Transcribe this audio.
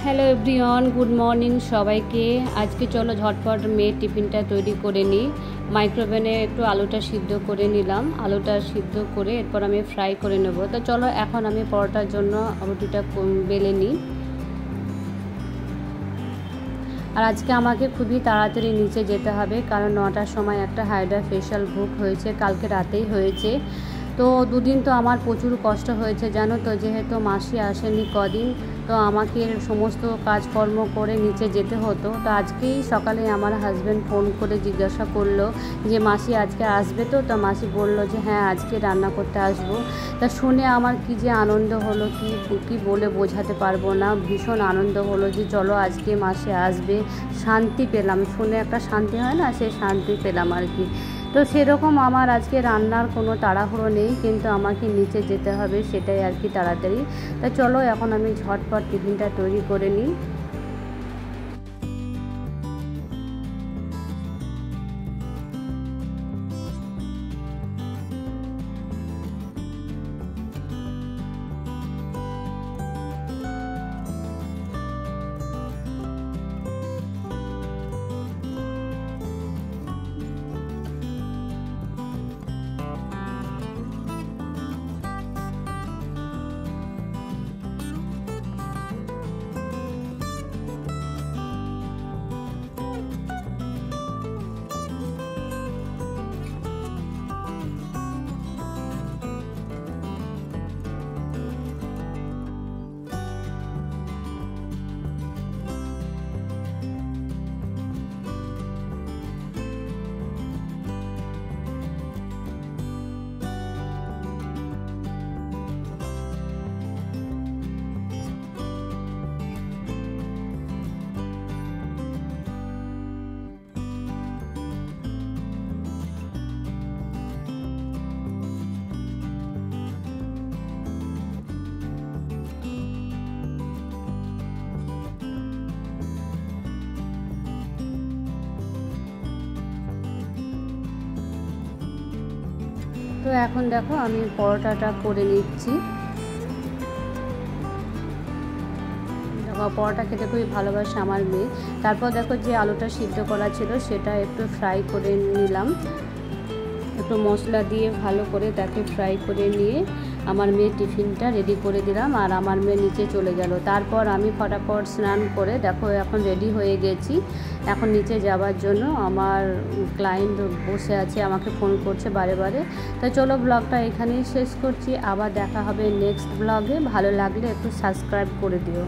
Hello everyone, good morning সবাইকে। আজকে চলো ঝটপট মেয়ের টিফিনটা তৈরি করে নিই। মাইক্রোওভেনে একটু আলুটা সিদ্ধ করে নিলাম। আলুটা সিদ্ধ করে এরপর আমি ফ্রাই করে নেব। তো চলো এখন আমি পরোটার জন্য রুটিটা বেলে নিই। আর আজকে আমাকে খুবই তাড়াতাড়ি নিচে যেতে হবে, কারণ 9টার সময় একটা হাইড্রা ফেশিয়াল বুক হয়েছে, কালকে রাতেই হয়েছে। তো দুদিন তো আমার প্রচুর কষ্ট হয়েছে জানো তো, যেহেতু মাসি আসেনি কদিন, তো আমাকে সমস্ত কাজকর্ম করে নিচে যেতে হতো। তো আজকেই সকালে আমার হাজব্যান্ড ফোন করে জিজ্ঞাসা করলো যে মাসি আজকে আসবে তো? তো মাসি বলল যে হ্যাঁ আজকে রান্না করতে আসবো। তা শুনে আমার কি যে আনন্দ হলো কি বলে বোঝাতে পারবো না। ভীষণ আনন্দ হলো যে চলো আজকে মাসি আসবে, শান্তি পেলাম। শুনে একটা শান্তি হয় না, সেই শান্তি পেলাম আর কি। তো সেরকম আমার আজকে রান্নার কোনো তাড়াহুড়ো নেই, কিন্তু আমাকে নিচে যেতে হবে, সেটাই আর কি তাড়াতাড়ি। তা চলো এখন আমি ঝটপট টিফিনটা তৈরি করে নিই। তো এখন দেখো আমি পরোটাটা করে নিচ্ছি। দেখো পরোটা খেতে খুবই ভালোবাসে আমার মেয়ে। তারপর দেখো যে আলুটা সিদ্ধ করা ছিল সেটা একটু ফ্রাই করে নিলাম, একটু মশলা দিয়ে ভালো করে তাকে ফ্রাই করে নিয়ে আমার মেয়ের টিফিনটা রেডি করে দিলাম। আর আমার মেয়ে নিচে চলে গেল। তারপর আমি ফটাফট স্নান করে দেখো এখন রেডি হয়ে গেছি এখন নিচে যাওয়ার জন্য। আমার ক্লায়েন্ট বসে আছে, আমাকে ফোন করছে বারে বারে। তো চলো ব্লগটা এখানেই শেষ করছি, আবার দেখা হবে নেক্সট ব্লগে। ভালো লাগলে একটু সাবস্ক্রাইব করে দিও।